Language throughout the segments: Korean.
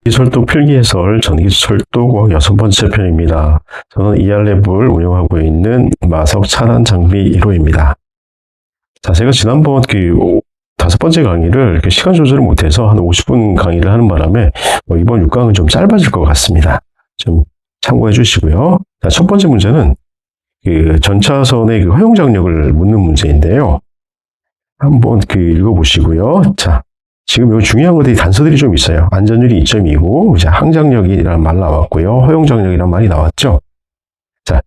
전기철도 필기해설 전기철도과학 6번째 편입니다. 저는 ER랩을 운영하고 있는 마석 차단 장비 1호입니다. 자, 제가 지난번 5번째 강의를 시간 조절을 못해서 한 50분 강의를 하는 바람에 이번 6강은 좀 짧아질 것 같습니다. 좀 참고해 주시고요. 자, 첫 번째 문제는 전차선의 허용 장력을 묻는 문제인데요. 한번 읽어보시고요. 자, 지금 여기 중요한 것들이 단서들이 좀 있어요. 안전율이 2.2고, 이제 항장력이라는 말 나왔고요. 허용장력이라는 말이 나왔죠. 자,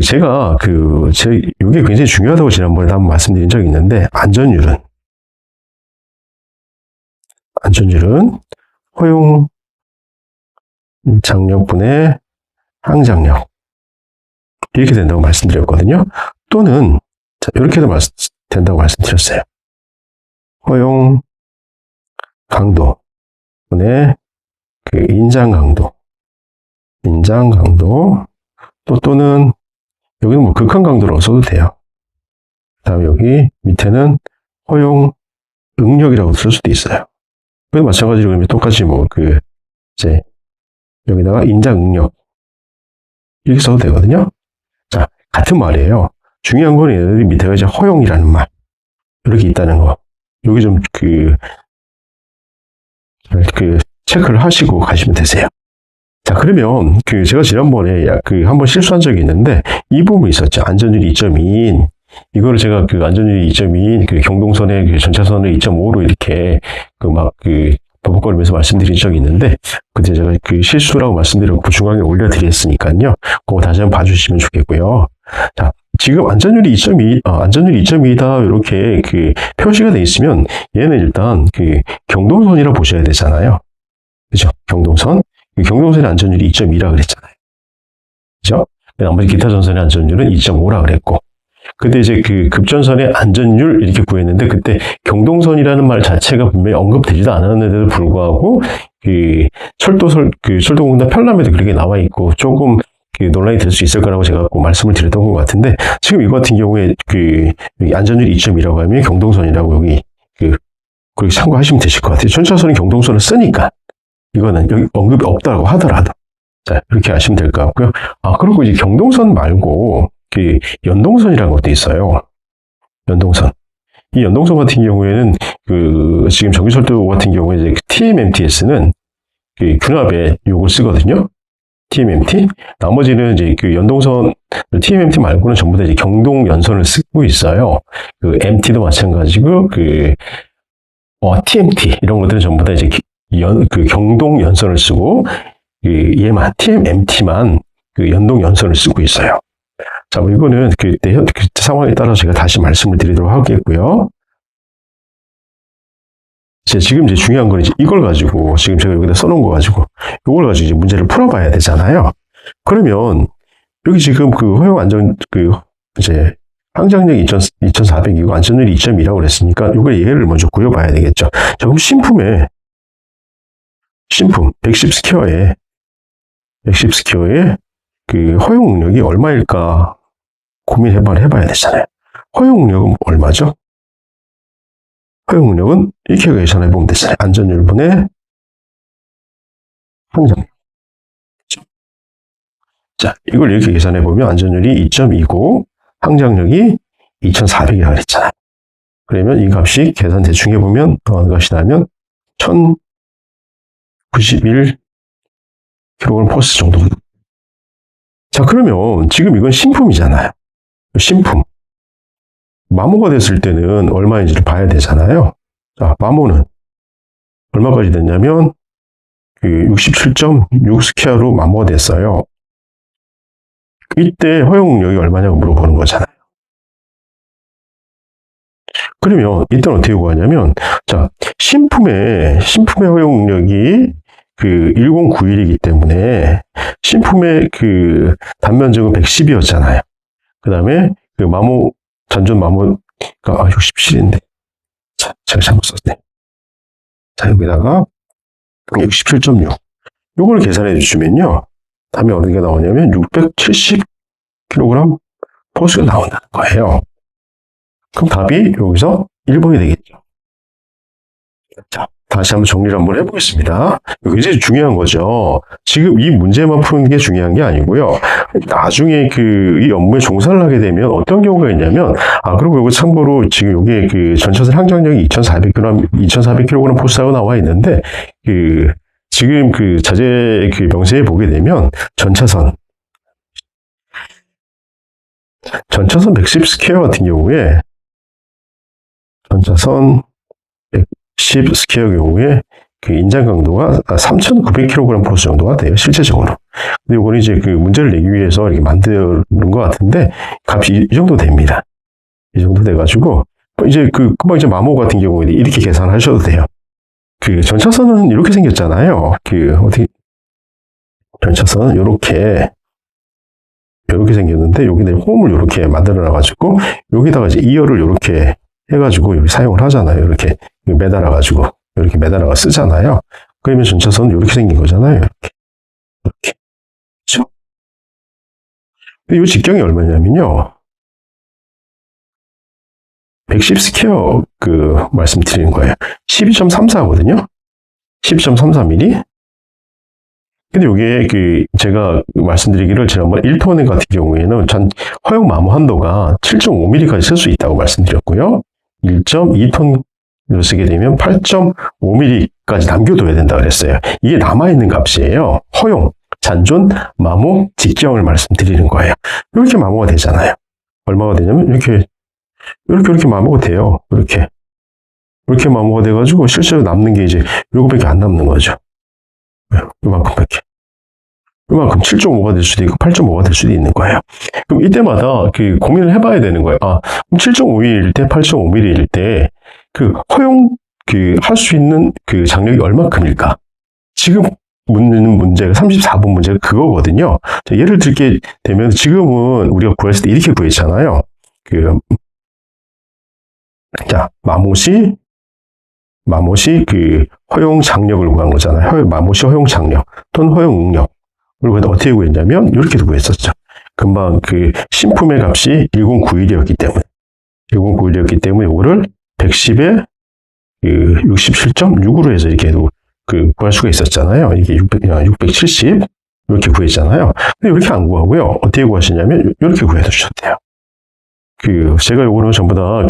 제가, 이게 굉장히 중요하다고 지난번에 한번 말씀드린 적이 있는데, 안전율은 허용장력분의 항장력. 이렇게 된다고 말씀드렸거든요. 또는, 자, 이렇게도 된다고 말씀드렸어요. 허용 강도 분의 인장 강도 또는 여기는 극한 강도로 써도 돼요. 그다음에 여기 밑에는 허용 응력이라고 쓸 수도 있어요. 그래도 마찬가지로 똑같이 이제 여기다가 인장 응력 이렇게 써도 되거든요. 자, 같은 말이에요. 중요한 건 얘네들이 밑에가 이제 허용이라는 말 이렇게 있다는 거. 여기 좀 체크를 하시고 가시면 되세요. 자, 그러면 제가 지난번에 한번 실수한 적이 있는데 이 부분이 있었죠. 안전율이 2.2인 이거를 제가 안전율이 2.2인 경동선의 전차선을 2.5로 이렇게 버벅거리면서 말씀드린 적이 있는데 그때 제가 실수라고 말씀드렸고 중앙에 올려드렸으니까요. 그거 다시 한번 봐주시면 좋겠고요. 자, 지금 안전율이 2.2이다 이렇게 표시가 돼 있으면 얘는 일단 경동선이라고 보셔야 되잖아요. 그죠? 경동선. 경동선의 안전율이 2.2라 그랬잖아요. 그죠? 나머지 기타 전선의 안전율은 2.5라 그랬고. 근데 이제 급전선의 안전율 이렇게 구했는데 그때 경동선이라는 말 자체가 분명히 언급되지도 않았는데도 불구하고 철도공단 편람에도 그렇게 나와 있고 조금 논란이 될 수 있을 거라고 제가 말씀을 드렸던 것 같은데 지금 이거 같은 경우에 여기 안전율 2.2라고 하면 경동선이라고 여기 그렇게 참고하시면 되실 것 같아요. 전차선이 경동선을 쓰니까 이거는 여기 언급이 없다고 하더라도 자 이렇게 하시면 될 것 같고요. 그리고 이제 경동선 말고 연동선이라는 것도 있어요. 연동선. 이 연동선 같은 경우에는 지금 전기철도 같은 경우에 이제 TMMTS는 균합에 요걸 쓰거든요. TMMT. 나머지는 이제 연동선 TMMT 말고는 전부 다 이제 경동 연선을 쓰고 있어요. MT도 마찬가지고 TMT 이런 것들은 전부 다 이제 경동 연선을 쓰고 얘만 TMMT만 연동 연선을 쓰고 있어요. 자, 이거는 그때 상황에 따라서 제가 다시 말씀을 드리도록 하겠고요. 지금 이제 중요한 건 이걸 가지고 지금 제가 여기다 써놓은 거 가지고 이걸 가지고 이제 문제를 풀어봐야 되잖아요. 그러면 여기 지금 허용 안전 이제 항장력 2,400이고 안전율이 2.2라고 그랬으니까 이거 예를 먼저 구해봐야 되겠죠. 자, 그럼 신품 110스퀘어에 허용 능력이 얼마일까 고민해봐야 되잖아요. 허용 능력은 얼마죠? 허용 능력은 이렇게 계산해보면 되잖아요. 안전율분의 항장력. 자, 이걸 이렇게 계산해보면 안전율이 2.2고 항장력이 2,400이라고 그랬잖아요. 그러면 이 값이 계산 대충 해보면 어느 값이 나면 1,091kg 포스 정도. 자, 그러면 지금 이건 신품이잖아요. 신품. 마모가 됐을 때는 얼마인지를 봐야 되잖아요. 자, 마모는 얼마까지 됐냐면 67.6스퀘어로 마모가 됐어요. 이때 허용 능력이 얼마냐고 물어보는 거잖아요. 그러면 이때는 어떻게 구하냐면 자, 신품의 허용 능력이 1091이기 때문에 신품의 단면적은 110이었잖아요. 그 다음에 잔존 마모가 67인데 제가 잘못 썼네. 자, 여기다가 67.6 요걸 계산해 주시면요. 답이 어느 게 나오냐면 670kg 포스가 나온다는 거예요. 그럼 답이 여기서 1번이 되겠죠. 자, 다시 한번 정리를 한번 해보겠습니다. 이게 이제 중요한 거죠. 지금 이 문제만 푸는 게 중요한 게 아니고요. 나중에 이 업무에 종사를 하게 되면 어떤 경우가 있냐면, 그리고 이거 참고로 지금 이게 전차선 항정력이 2,400kg 포스하고 나와 있는데, 지금 자재 명세에 보게 되면, 전차선 110 스퀘어 같은 경우에, 전차선 110 스퀘어 경우에 인장 강도가 3,900kg 포스 정도가 돼요, 실제적으로. 근데 이거는 이제 문제를 내기 위해서 이렇게 만드는 것 같은데, 값이 이 정도 됩니다. 이 정도 돼가지고, 이제 금방 이제 마모 같은 경우에 이렇게 계산하셔도 돼요. 전차선은 이렇게 생겼잖아요. 어떻게, 전차선은 이렇게 생겼는데, 여기 홈을 이렇게 만들어놔가지고, 여기다가 이제 이어를 이렇게 해가지고 여기 사용을 하잖아요. 이렇게 매달아가지고 이렇게 매달아가 쓰잖아요. 그러면 전차선은 이렇게 생긴 거잖아요. 이렇게. 그렇죠? 이 직경이 얼마냐면요. 110 스퀘어 말씀드리는 거예요. 12.34거든요. 12.34mm. 근데 이게 제가 말씀드리기를 지난번 1톤 같은 경우에는 허용 마모 한도가 7.5mm까지 쓸 수 있다고 말씀드렸고요. 1.2톤으로 쓰게 되면 8.5mm까지 남겨둬야 된다 그랬어요. 이게 남아있는 값이에요. 허용, 잔존, 마모, 직경을 말씀드리는 거예요. 이렇게 마모가 되잖아요. 얼마가 되냐면 이렇게 마모가 돼요. 이렇게 마모가 돼가지고 실제로 남는 게 이제 요거밖에 안 남는 거죠. 요만큼밖에. 요만큼 7.5가 될 수도 있고 8.5가 될 수도 있는 거예요. 그럼 이때마다 고민을 해봐야 되는 거예요. 그럼 7.5mm 때, 8.5mm일 때 허용 할 수 있는 장력이 얼마큼일까? 지금 묻는 문제가 34번 문제가 그거거든요. 자, 예를 들게 되면 지금은 우리가 구했을 때 이렇게 구했잖아요. 자, 마모시 허용 장력을 구한 거잖아요. 마모시 허용 장력 또는 허용 응력. 그리고 어떻게 구했냐면 이렇게 구했었죠. 금방 신품의 값이 1091이었기 때문에 이거를 110에 67.6으로 해서 이렇게 구할 수가 있었잖아요. 이게 670 이렇게 구했잖아요. 근데 이렇게 안 구하고요. 어떻게 구하시냐면 이렇게 구해서 주셨대요. 제가 요거는 전부 다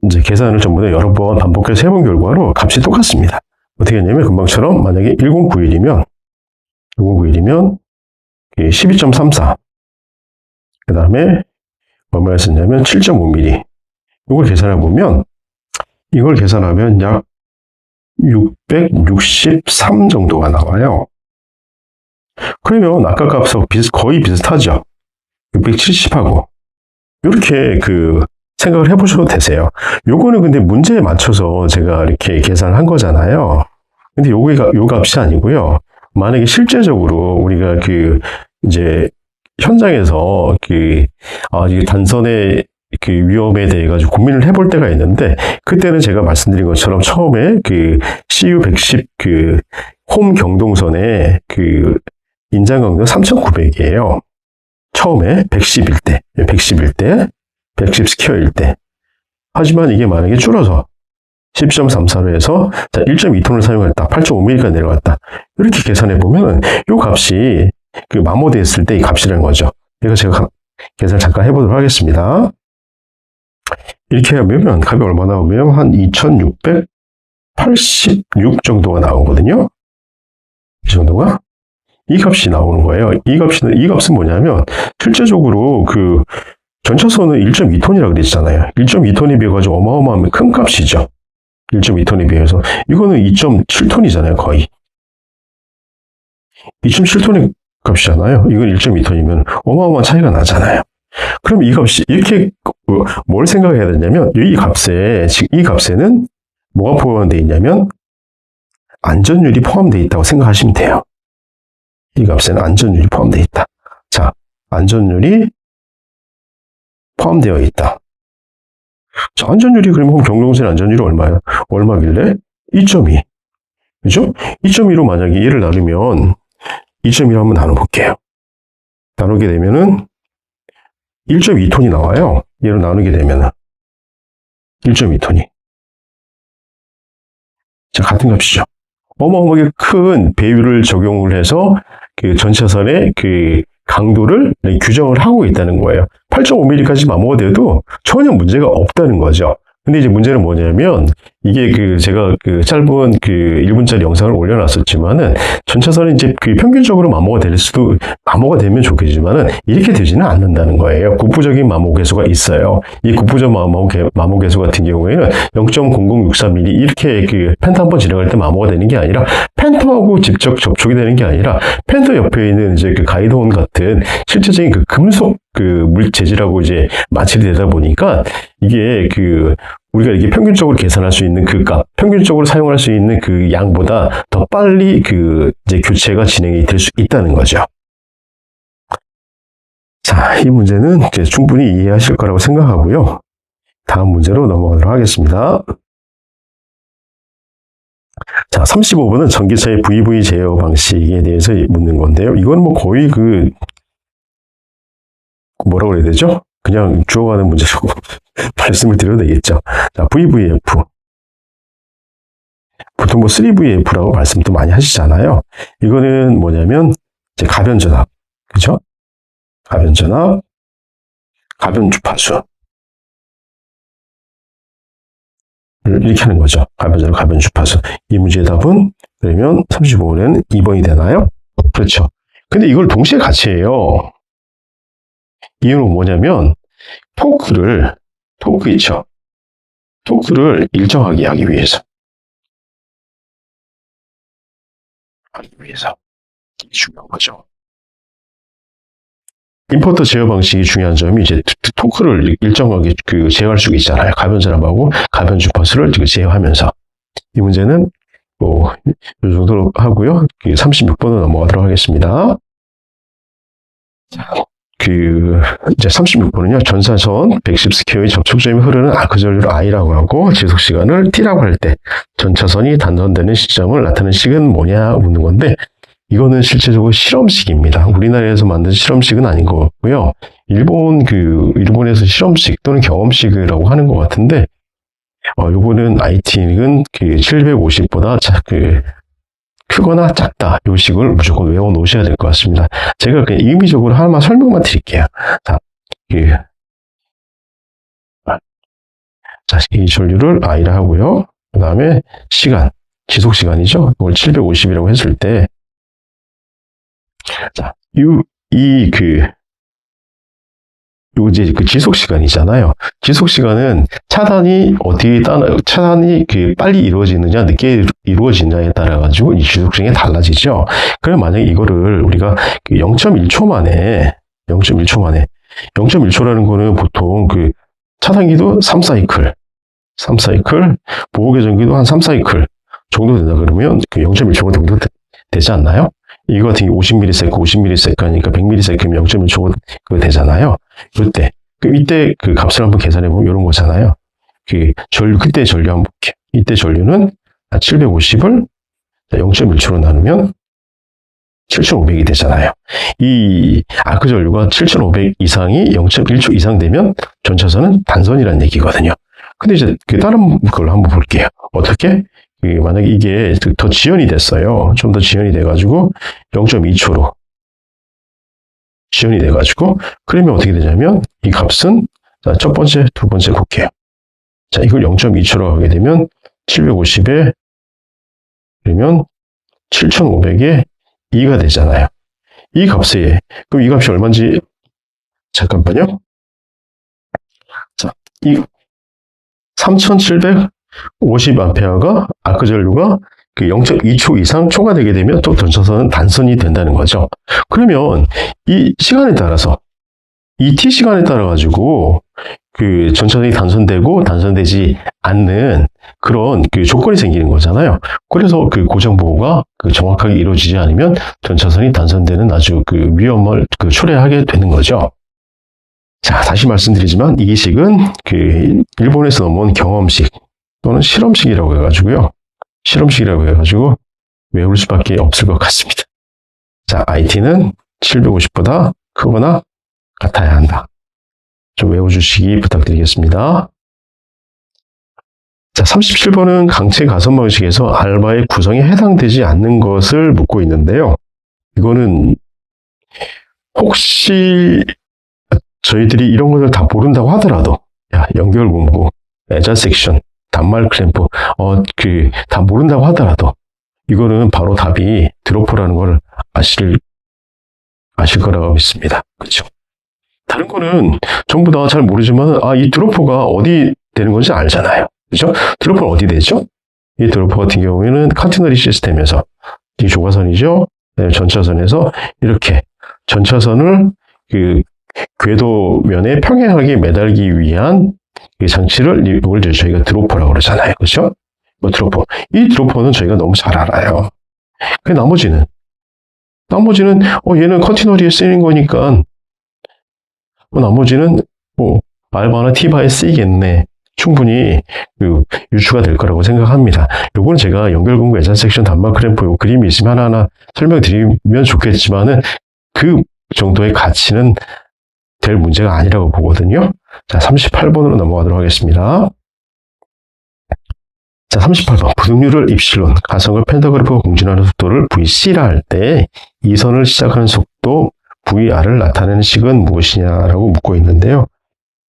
이제 계산을 전부 다 여러 번 반복해서 해본 결과로 값이 똑같습니다. 어떻게 했냐면 금방처럼 만약에 1091이면 12.34 그 다음에 얼마를 썼냐면 7.5mm 이걸 계산하면 약 663 정도가 나와요. 그러면 아까 값하고 거의 비슷하죠. 670하고 이렇게 생각을 해보셔도 되세요. 요거는 근데 문제에 맞춰서 제가 이렇게 계산한 거잖아요. 근데 요 값이 아니고요. 만약에 실제적으로 우리가 이제 현장에서 이게 단선의 위험에 대해 가지고 고민을 해볼 때가 있는데, 그때는 제가 말씀드린 것처럼 처음에 CU110 홈 경동선의 인장 강도 3,900이에요. 처음에 110일 때, 110 스퀘어일 때. 하지만 이게 만약에 줄어서 10.34로 해서 1.2톤을 사용했다. 8.5mm까지 내려갔다. 이렇게 계산해 보면 이 값이 마모됐을 때 이 값이라는 거죠. 이거 제가 계산 잠깐 해보도록 하겠습니다. 이렇게 하면 값이 얼마 나오면 한 2,686 정도가 나오거든요. 이 정도가 이 값이 나오는 거예요. 이 값은 뭐냐면 실제적으로 전차선은 1.2톤이라고 그랬잖아요. 1.2톤에 비해 가지고 어마어마한 큰 값이죠. 1.2톤에 비해서. 이거는 2.7톤이잖아요, 거의. 2.7톤의 값이잖아요. 이건 1.2톤이면 어마어마한 차이가 나잖아요. 그럼 이 값이 이렇게 뭘 생각해야 되냐면 이 값에는 뭐가 포함되어 있냐면 안전율이 포함되어 있다고 생각하시면 돼요. 이 값에는 안전율이 포함되어 있다. 자, 안전율이 포함되어 있다. 자, 안전율이 그러면 경동선 안전율이 얼마길래? 2.2. 그죠? 2.2로 만약에 얘를 나누면 2.2로 한번 나눠볼게요. 나누게 되면은 1.2톤이 나와요. 얘를 나누게 되면은 1.2톤이. 자, 같은 값이죠. 어마어마하게 큰 배율을 적용을 해서 그 전차선의 그 강도를 규정을 하고 있다는 거예요. 8.5mm까지 마모돼도 전혀 문제가 없다는 거죠. 근데 이제 문제는 뭐냐면 이게 제가 짧은 1분짜리 영상을 올려놨었지만은 전차선은 이제 평균적으로 마모가 되면 좋겠지만은 이렇게 되지는 않는다는 거예요. 국부적인 마모 계수가 있어요. 이 국부적 마모 계수 같은 경우에는 0.0063mm 이렇게 펜터 한번 지나갈 때 마모가 되는 게 아니라 펜터하고 직접 접촉이 되는 게 아니라 펜터 옆에 있는 이제 가이드온 같은 실제적인 금속 재질하고 이제 마찰이 되다 보니까 이게 우리가 이게 평균적으로 계산할 수 있는 평균적으로 사용할 수 있는 양보다 더 빨리 이제 교체가 진행이 될 수 있다는 거죠. 자, 이 문제는 이제 충분히 이해하실 거라고 생각하고요. 다음 문제로 넘어가도록 하겠습니다. 자, 35번은 전기차의 VV 제어 방식에 대해서 묻는 건데요. 이건 뭐 거의 뭐라고 그래야 되죠? 그냥 주어가는 문제라고 말씀을 드려도 되겠죠. 자, VVF. 보통 3VF라고 말씀도 많이 하시잖아요. 이거는 뭐냐면, 이제 가변전압. 그죠? 가변전압, 가변주파수. 이렇게 하는 거죠. 가변전압, 가변주파수. 이 문제의 답은, 그러면 35번에는 2번이 되나요? 그렇죠. 근데 이걸 동시에 같이 해요. 이유는 뭐냐면, 토크 있죠. 토크를 일정하게 하기 위해서. 중요한 거죠. 임포터 제어 방식이 중요한 점이 이제 토크를 일정하게 제어할 수 있잖아요. 가변전압하고 가변주파수를 제어하면서. 이 문제는 이 정도로 하고요. 36번으로 넘어가도록 하겠습니다. 자. 이제 36번은요, 전사선 110스퀘어의 접촉점이 흐르는 아크전류를 I라고 하고, 지속시간을 T라고 할 때, 전차선이 단선되는 시점을 나타내는 식은 뭐냐, 묻는 건데, 이거는 실제적으로 실험식입니다. 우리나라에서 만든 실험식은 아닌 것 같고요. 일본에서 실험식 또는 경험식이라고 하는 것 같은데, 요거는 IT는 750보다 크거나 작다. 요 식을 무조건 외워 놓으셔야 될 것 같습니다. 제가 그냥 의미적으로 하나만 설명만 드릴게요. 자, 이 전류를 I라 하고요. 그 다음에 지속 시간이죠. 이걸 750이라고 했을 때, 자, 이제 지속 시간이잖아요. 지속 시간은 차단이 빨리 이루어지느냐, 늦게 이루어지느냐에 따라 가지고 이 지속 시간이 달라지죠. 그럼 만약에 이거를 우리가 0.1초 만에 0.1초라는 거는 보통 차단기도 3사이클, 보호개전기도 한 3사이클 정도 된다 그러면 0.1초가 정도 되지 않나요? 이거 같은 게 50ms 하니까 100ms면 0.1초 되잖아요. 이때 값을 한번 계산해 보면 이런 거잖아요. 그때 전류 한번 볼게요. 이때 전류는 750을 0.1초로 나누면 7,500이 되잖아요. 이 아크 전류가 7,500 이상이 0.1초 이상 되면 전차선은 단선이라는 얘기거든요. 근데 이제 다른 걸로 한번 볼게요. 어떻게? 만약에 이게 더 지연이 됐어요. 좀 더 지연이 돼가지고 0.2초로 지연이 돼가지고 그러면 어떻게 되냐면 이 값은 첫 번째, 두 번째 볼게요. 자, 이걸 0.2초로 하게 되면 750에 그러면 7,500에 2가 되잖아요. 이 값에 그럼 이 값이 얼마인지 잠깐만요. 자, 이 3750A가 아크 전류가 0.2초 이상 초과되게 되면 또 전차선은 단선이 된다는 거죠. 그러면 이 시간에 따라서 이 t 시간에 따라 가지고 전차선이 단선되고 단선되지 않는 그런 조건이 생기는 거잖아요. 그래서 고장 보호가 정확하게 이루어지지 않으면 전차선이 단선되는 아주 위험을 초래하게 되는 거죠. 자, 다시 말씀드리지만 이 식은 일본에서 넘어온 경험식 또는 실험식이라고 해가지고요. 외울 수밖에 없을 것 같습니다. 자, IT는 750보다 크거나 같아야 한다. 좀 외워주시기 부탁드리겠습니다. 자, 37번은 강체 가선 방식에서 알바의 구성에 해당되지 않는 것을 묻고 있는데요. 이거는 혹시 저희들이 이런 것을 다 모른다고 하더라도, 야, 연결 공구, 애자 섹션, 단말 클램프, 다 모른다고 하더라도, 이거는 바로 답이 드로퍼라는 걸 아실 거라고 믿습니다. 그렇죠? 다른 거는 전부 다 잘 모르지만, 이 드로퍼가 어디 되는 건지 알잖아요. 그죠? 드로퍼는 어디 되죠? 이 드로퍼 같은 경우에는 카티너리 시스템에서, 이 조가선이죠? 네, 전차선에서 이렇게 전차선을 궤도면에 평행하게 매달기 위한 이걸 저희가 드로퍼라고 그러잖아요. 그렇죠? 드로퍼. 이 드로퍼는 저희가 너무 잘 알아요. 그 나머지는 얘는 컨티너리에 쓰이는 거니까 나머지는 알바나 티바에 쓰이겠네. 충분히 유추가 될 거라고 생각합니다. 요거는 제가 연결공구 애자 섹션 단말 클램프 요 그림이 있으면 하나하나 설명드리면 좋겠지만은 그 정도의 가치는 될 문제가 아니라고 보거든요. 자, 38번으로 넘어가도록 하겠습니다. 자, 38번. 부등률을 입실론, 가성을 펜타그래프가 공진하는 속도를 VC라 할 때 이 선을 시작하는 속도 VR을 나타내는 식은 무엇이냐라고 묻고 있는데요.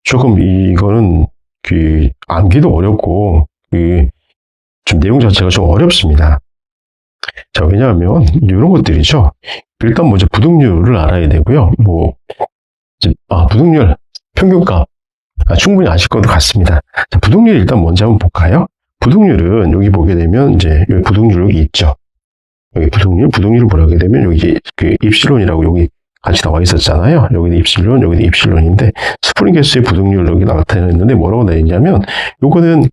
조금 이거는 암기도 어렵고 좀 내용 자체가 좀 어렵습니다. 자, 왜냐하면 이런 것들이죠. 일단 먼저 부등률을 알아야 되고요. 부등률 평균값 충분히 아실 것도 같습니다. 자, 부등률 일단 먼저 한번 볼까요? 부등률은 여기 보게 되면 이제 여기 부등률 여기 있죠. 여기 부등률을 보게 되면 여기 입실론이라고 여기 같이 나와 있었잖아요. 여기는 입실론, 여기는 입실론인데 스프링 개수의 부등률 여기 나타냈는데 뭐라고 나있냐면 요거는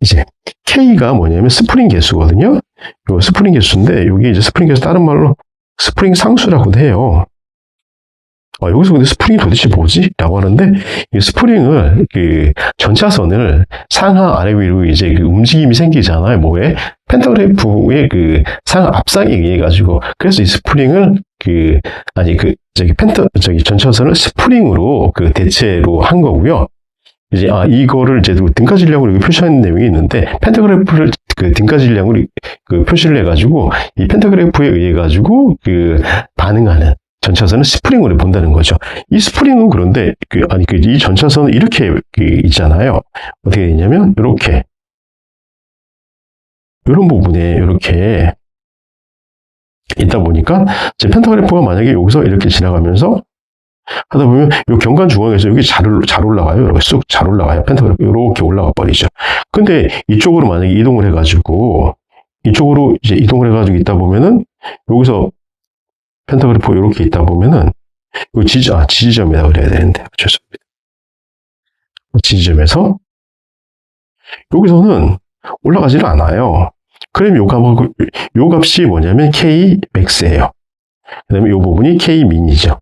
이제 K가 뭐냐면 스프링 개수거든요. 요 스프링 개수인데 여기 이제 스프링 개수 다른 말로 스프링 상수라고도 해요. 여기서 근데 스프링이 도대체 뭐지? 라고 하는데, 이 스프링을, 전차선을 상하 아래 위로 이제 움직임이 생기잖아요. 뭐에? 펜타그래프의 상하 앞상에 의해가지고. 그래서 이 스프링을, 전차선을 스프링으로 대체로 한 거고요. 이제, 이거를 이제 등가 질량으로 표시하는 내용이 있는데, 펜타그래프를 등가 질량으로 표시를 해가지고, 이 펜타그래프에 의해가지고, 반응하는, 전차선은 스프링으로 본다는 거죠. 이 스프링은 그런데, 이 전차선은 이렇게 있잖아요. 어떻게 되냐면, 이렇게. 이런 부분에 이렇게 있다 보니까, 이제 펜타그래프가 만약에 여기서 이렇게 지나가면서 하다 보면, 이 경관 중앙에서 여기 잘 올라가요. 이렇게 쑥 잘 올라가요. 펜타그래프 이렇게 올라가 버리죠. 근데 이쪽으로 만약에 이동을 해가지고, 있다 보면은, 여기서 펜타그래프 이렇게 있다 보면은 지지점에다 그래야 되는데 죄송합니다. 지지점에서 여기서는 올라가지는 않아요. 그럼 요 값이 뭐냐면 K max예요. 그다음에 요 부분이 K min이죠.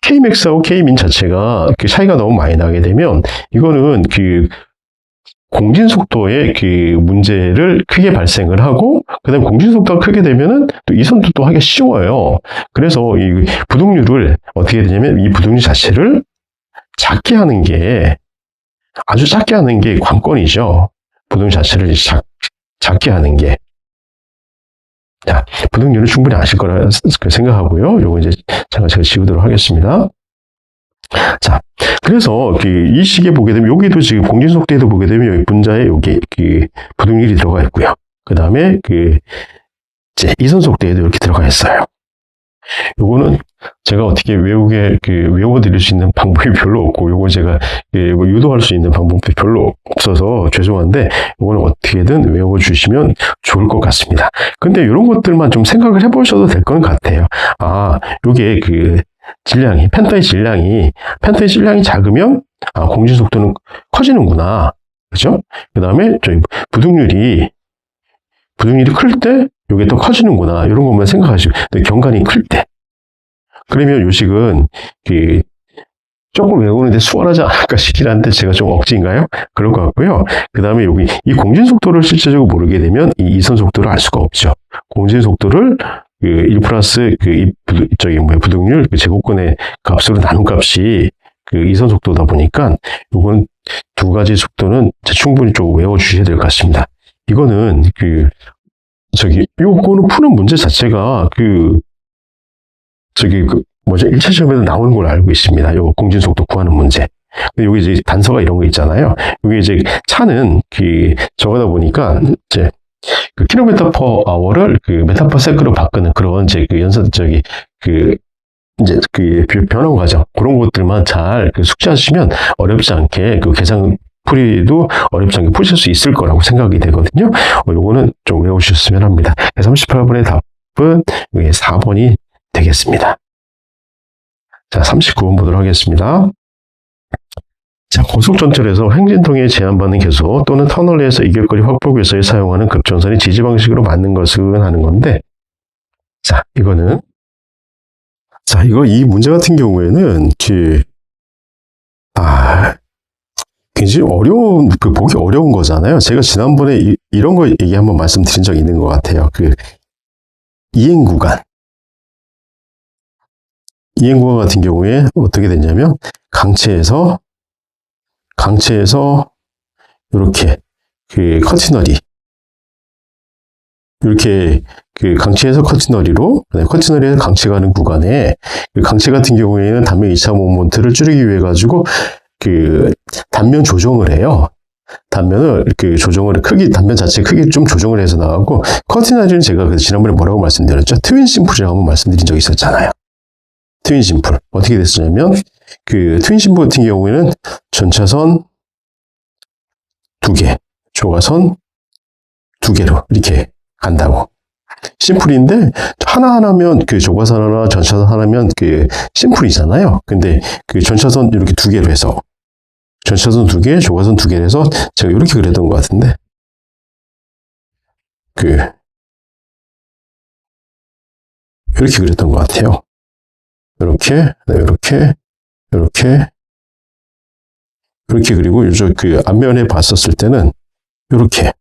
K max하고 K min 자체가 차이가 너무 많이 나게 되면 이거는 공진 속도의 문제를 크게 발생을 하고, 그 다음에 공진 속도가 크게 되면은 또 이선도 또 하기가 쉬워요. 그래서 이 부등률을 어떻게 되냐면 이 부등률 자체를 아주 작게 하는 게 관건이죠. 부등률 자체를 작게 하는 게. 자, 부등률은 충분히 아실 거라 생각하고요. 요거 이제 제가 지우도록 하겠습니다. 자, 그래서 이 식에 보게 되면 여기도 지금 공진 속도에도 보게 되면 여기 분자에 여기 부등률이 들어가 있고요. 그 다음에 이제 이선 속도에도 이렇게 들어가 있어요. 요거는 제가 어떻게 외워드릴 수 있는 방법이 별로 없고, 요거 제가 유도할 수 있는 방법이 별로 없어서 죄송한데, 요거는 어떻게든 외워주시면 좋을 것 같습니다. 근데 이런 것들만 좀 생각을 해보셔도 될 것 같아요. 요게 펜타의 질량이 작으면, 공진 속도는 커지는구나. 그죠? 그 다음에, 부등률이 클 때, 요게 또 커지는구나. 이런 것만 생각하시고, 경관이 클 때. 그러면 요식은, 조금 외우는데 수월하지 않을까 싶긴 한데, 제가 좀 억지인가요? 그럴 것 같고요. 그 다음에 여기, 이 공진 속도를 실제적으로 모르게 되면, 이 이선 속도를 알 수가 없죠. 공진 속도를 1 플러스 부등률 제곱근의 값으로 나눈 값이 이선 속도다 보니까 요거는 두 가지 속도는 충분히 좀 외워주셔야 될 것 같습니다. 이거는 요거는 푸는 문제 자체가 뭐죠? 1차 시험에도 나오는 걸로 알고 있습니다. 요 공진속도 구하는 문제. 근데 여기 이제 단서가 이런 거 있잖아요. 여기 이제 차는 저거다 보니까 이제 킬로미터 퍼 아워를 메타 퍼 세크로 바꾸는 그런 이제 변환 과정 그런 것들만 잘 숙지하시면 어렵지 않게 계산 풀이도 어렵지 않게 푸실 수 있을 거라고 생각이 되거든요. 요거는 좀 외우셨으면 합니다. 38번의 답은 4번이 되겠습니다. 자, 39번 보도록 하겠습니다. 자, 고속전철에서 행진통에 제한받는 교소 또는 터널 내에서 이격거리 확보 교소에 사용하는 급전선이 지지 방식으로 맞는 것은 하는 건데, 자, 이 문제 같은 경우에는 굉장히 보기 어려운 거잖아요. 제가 지난번에 이런 거 한번 말씀드린 적이 있는 것 같아요. 이행 구간 같은 경우에 어떻게 됐냐면, 강체에서 이렇게 커티너리 이렇게 강체에서 커티너리로 커티너리에서 강체 가는 구간에 강체 같은 경우에는 단면 2차 모먼트를 줄이기 위해 가지고 단면 조정을 해요. 단면을 단면 자체 크기 좀 조정을 해서 나가고, 커티너리는 제가 지난번에 뭐라고 말씀드렸죠? 트윈 심플이라고 한번 말씀드린 적이 있었잖아요. 트윈 심플. 어떻게 됐었냐면, 트윈 심플 같은 경우에는 전차선 2개, 조가선 2개로 이렇게 간다고. 심플인데, 하나하나면 조가선 하나, 전차선 하나면 심플이잖아요. 근데 전차선 이렇게 2개로 해서, 전차선 2개, 조가선 2개로 해서 제가 이렇게 그랬던 것 같은데, 이렇게 그랬던 것 같아요. 이렇게, 그리고 앞면에 봤었을 때는 이렇게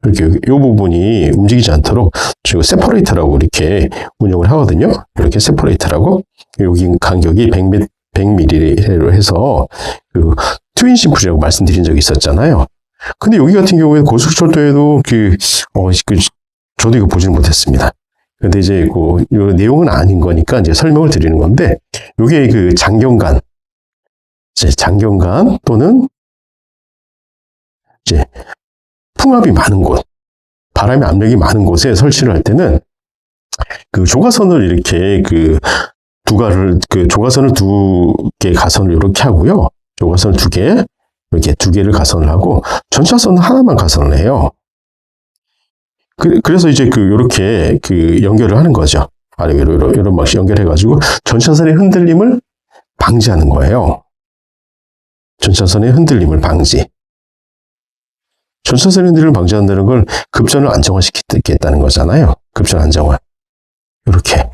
이 부분이 움직이지 않도록 저희가 세퍼레이터라고 이렇게 운영을 하거든요. 이렇게 세퍼레이터라고, 여기 간격이 100mm로 해서 트윈 심플이라고 말씀드린 적이 있었잖아요. 근데 여기 같은 경우에 고속철도에도 저도 이거 보지는 못했습니다. 근데 이제 이 내용은 아닌 거니까 이제 설명을 드리는 건데, 요게 장경간 또는 이제 풍압이 많은 곳, 바람의 압력이 많은 곳에 설치를 할 때는 조가선을 이렇게 조가선을 2개 가선을 이렇게 하고요. 조가선을 2개, 이렇게 2개를 가선을 하고, 전차선은 하나만 가선을 해요. 그래서 이제 요렇게 연결을 하는 거죠. 아니, 이런 방식 연결해가지고 전차선의 흔들림을 방지하는 거예요. 전차선의 흔들림을 방지. 전차선의 흔들림을 방지한다는 걸 급전을 안정화시키겠다는 거잖아요. 급전 안정화. 이렇게.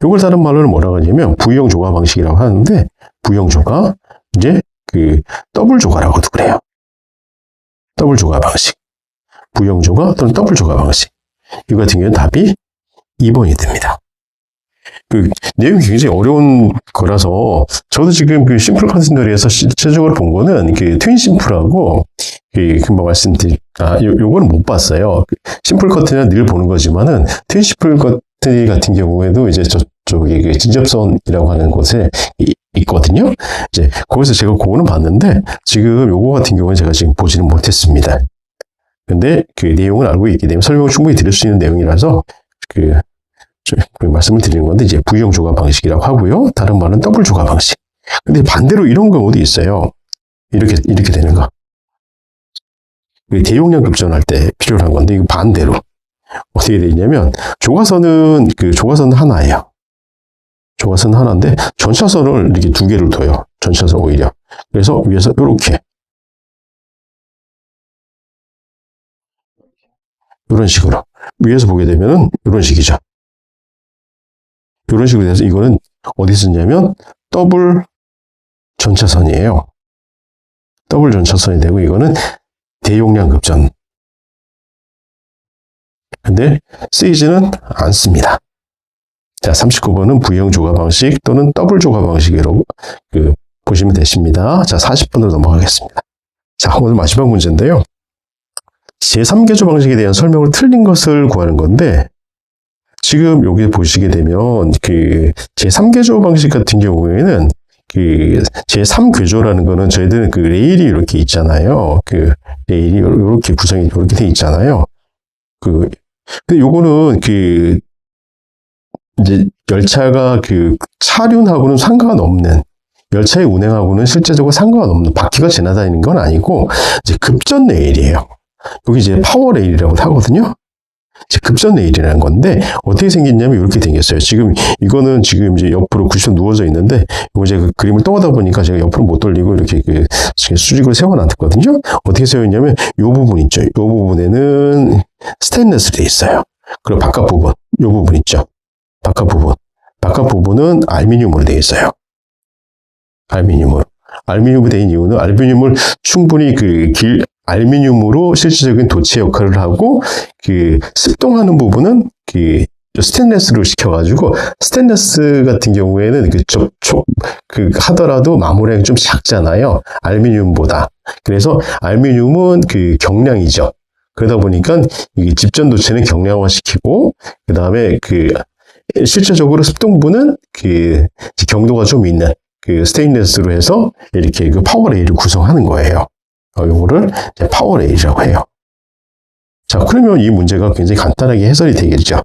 이걸 다른 말로는 뭐라고 하냐면 부형 조가 방식이라고 하는데, 부형 조가 이제 더블 조가라고도 그래요. 더블 조가 방식. 부형 조가 또는 더블 조가 방식. 이 같은 경우는 답이 2번이 됩니다. 내용이 굉장히 어려운 거라서, 저도 지금 심플 커티너리에서 실제적으로 본 거는 트윈 심플하고, 금방 요거는 못 봤어요. 심플 커티너리 늘 보는 거지만은, 트윈 심플 커티너리 같은 경우에도 이제 저쪽에 진접선이라고 하는 곳에 있거든요. 이제 거기서 제가 그거는 봤는데, 지금 요거 같은 경우는 제가 지금 보지는 못했습니다. 근데 내용을 알고 있기 때문에 설명을 충분히 드릴 수 있는 내용이라서 말씀을 드리는 건데, 이제 부형 조가 방식이라고 하고요. 다른 말은 더블 조가 방식. 근데 반대로 이런 경우도 있어요. 이렇게 되는 거. 대용량 급전할 때 필요한 건데, 이거 반대로 어떻게 되냐면, 조가선은 하나예요. 조가선 하나인데 전차선을 이렇게 2개를 둬요. 전차선 오히려. 그래서 위에서 이렇게 이런 식으로 위에서 보게 되면은 이런 식이죠. 이런 식으로 돼서 이거는 어디 쓰냐면 더블 전차선이에요. 더블 전차선이 되고, 이거는 대용량 급전. 근데 쓰이지는 않습니다. 자, 39번은 부형 조가 방식 또는 더블 조가 방식이라고 보시면 되십니다. 자, 40번으로 넘어가겠습니다. 자, 오늘 마지막 문제인데요. 제3개조 방식에 대한 설명을 틀린 것을 구하는 건데, 지금 여기 보시게 되면, 제3개조 방식 같은 경우에는, 제3궤조라는 거는 저희들은 레일이 이렇게 있잖아요. 레일이 이렇게 구성이 이렇게 돼 있잖아요. 근데 요거는 이제 열차가 차륜하고는 상관없는, 열차의 운행하고는 실제적으로 상관없는, 바퀴가 지나다니는 건 아니고, 이제 급전 레일이에요. 여기 이제 파워 레일이라고 하거든요. 이제 급전 레일이라는 건데, 어떻게 생겼냐면 이렇게 생겼어요. 지금, 이거는 지금 이제 옆으로 90도 누워져 있는데, 이거 제가 그림을 떠오다 보니까 제가 옆으로 못 돌리고 이렇게 수직으로 세워놨거든요. 어떻게 세워있냐면, 요 부분 있죠. 요 부분에는 스테인리스로 돼 있어요. 그리고 바깥 부분, 요 부분 있죠. 바깥 부분은 알루미늄으로 되어 있어요. 알루미늄으로 되어 있는 이유는 알루미늄을 충분히 알루미늄으로 실질적인 도체 역할을 하고, 습동하는 부분은 스테인리스로 시켜가지고, 스테인리스 같은 경우에는 하더라도 마모량이 좀 작잖아요. 알루미늄보다. 그래서 알루미늄은 경량이죠. 그러다 보니까 집전 도체는 경량화 시키고, 그 다음에 실제적으로 습동부는 경도가 좀 있는 스테인리스로 해서 이렇게 파워 레일을 구성하는 거예요. 요거를 파워 레일이라고 해요. 자, 그러면 이 문제가 굉장히 간단하게 해석이 되겠죠.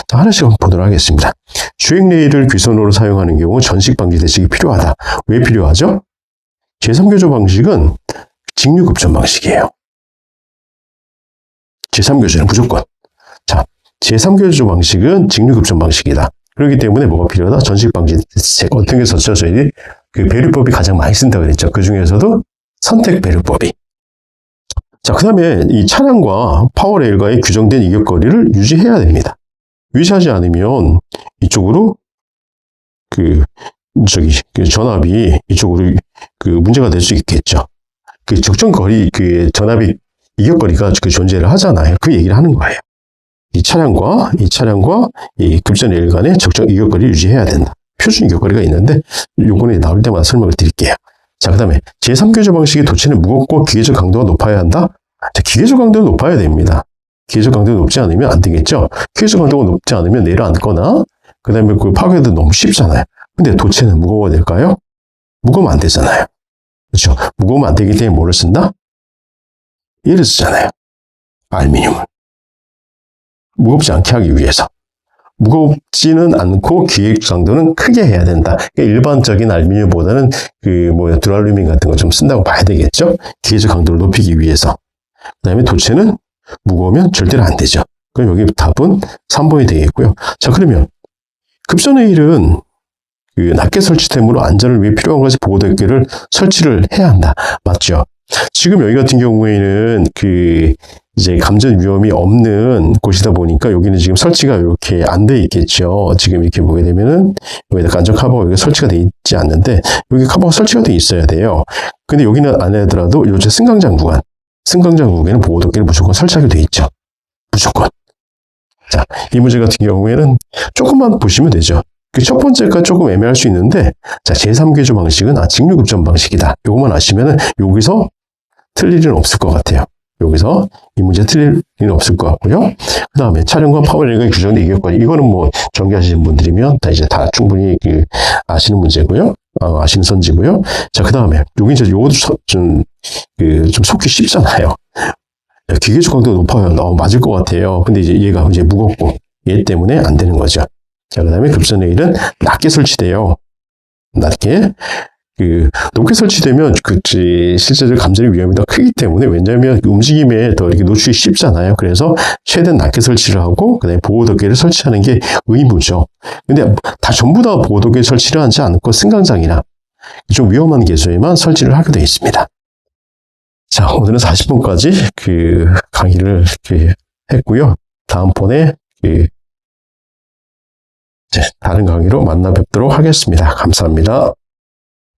자, 하나씩 한번 보도록 하겠습니다. 주행 레일을 귀선으로 사용하는 경우 전식 방지 대책이 필요하다. 왜 필요하죠? 제3교조 방식은 직류급전 방식이에요. 제3교조는 무조건. 자, 제3교조 방식은 직류급전 방식이다. 그렇기 때문에 뭐가 필요하다? 전식 방지 대책. 어떤 게 썼죠? 저희들이 배류법이 가장 많이 쓴다고 그랬죠. 그 중에서도 선택 배류법이. 자, 그 다음에 이 차량과 파워레일과의 규정된 이격거리를 유지해야 됩니다. 유지하지 않으면 이쪽으로 전압이 이쪽으로 문제가 될 수 있겠죠. 적정 거리, 전압이 이격거리가 존재를 하잖아요. 그 얘기를 하는 거예요. 이 차량과 이 급전 레일 간의 적정 이격거리를 유지해야 된다. 표준 이격거리가 있는데 요거는 나올 때마다 설명을 드릴게요. 자, 그 다음에 제3교조 방식의 도체는 무겁고 기계적 강도가 높아야 한다. 자, 기계적 강도가 높아야 됩니다. 기계적 강도가 높지 않으면 안 되겠죠. 기계적 강도가 높지 않으면 내려앉거나, 그 다음에 파괴도 너무 쉽잖아요. 근데 도체는 무거워야 될까요? 무거우면 안 되잖아요. 그렇죠? 무거우면 안 되기 때문에 뭐를 쓴다? 얘를 쓰잖아요. 알루미늄을. 무겁지 않게 하기 위해서. 무겁지는 않고 기획 강도는 크게 해야 된다. 그러니까 일반적인 알루미늄보다는 드랄루민 같은 거 좀 쓴다고 봐야 되겠죠? 기계적 강도를 높이기 위해서. 그 다음에 도체는 무거우면 절대로 안 되죠. 그럼 여기 답은 3번이 되겠고요. 자, 그러면 급전 레일은 낱개 설치템으로 안전을 위해 필요한 것이 보호대기를 설치를 해야 한다. 맞죠? 지금 여기 같은 경우에는 이제 감전 위험이 없는 곳이다 보니까 여기는 지금 설치가 이렇게 안 돼 있겠죠. 지금 이렇게 보게 되면은 여기다 안전 카버가 여기 설치가 돼 있지 않는데 여기 카버가 설치가 돼 있어야 돼요. 근데 여기는 안 하더라도 요새 승강장 구간에는 보호도끼를 무조건 설치하게 돼 있죠. 무조건. 자, 이 문제 같은 경우에는 조금만 보시면 되죠. 첫 번째가 조금 애매할 수 있는데, 자, 제3교조 방식은 직류급전 방식이다. 요것만 아시면은 여기서 틀릴 일은 없을 것 같아요. 여기서 이 문제 틀릴 일은 없을 것 같고요. 그 다음에 차량과 파워레일과의 규정된 이격거리. 이거는 전기하시는 분들이면 다 충분히 아시는 문제고요. 아시는 선지고요. 자, 그 다음에 여기 이제 요것도 좀 속기 쉽잖아요. 기계적 강도가 높아요. 맞을 것 같아요. 근데 이제 얘가 이제 무겁고 얘 때문에 안 되는 거죠. 자, 그 다음에 급전 레일은 낮게 설치돼요. 낮게. 높게 설치되면 실제로 감전의 위험이 더 크기 때문에, 왜냐하면 움직임에 더 이렇게 노출이 쉽잖아요. 그래서 최대한 낮게 설치를 하고 그다음에 보호도끼를 설치하는 게 의무죠. 근데 전부 다 보호도끼 설치를 하지 않고 승강장이나 좀 위험한 계소에만 설치를 하게 되어 있습니다. 자, 오늘은 40분까지 강의를 했고요. 다음번에 다른 강의로 만나 뵙도록 하겠습니다. 감사합니다.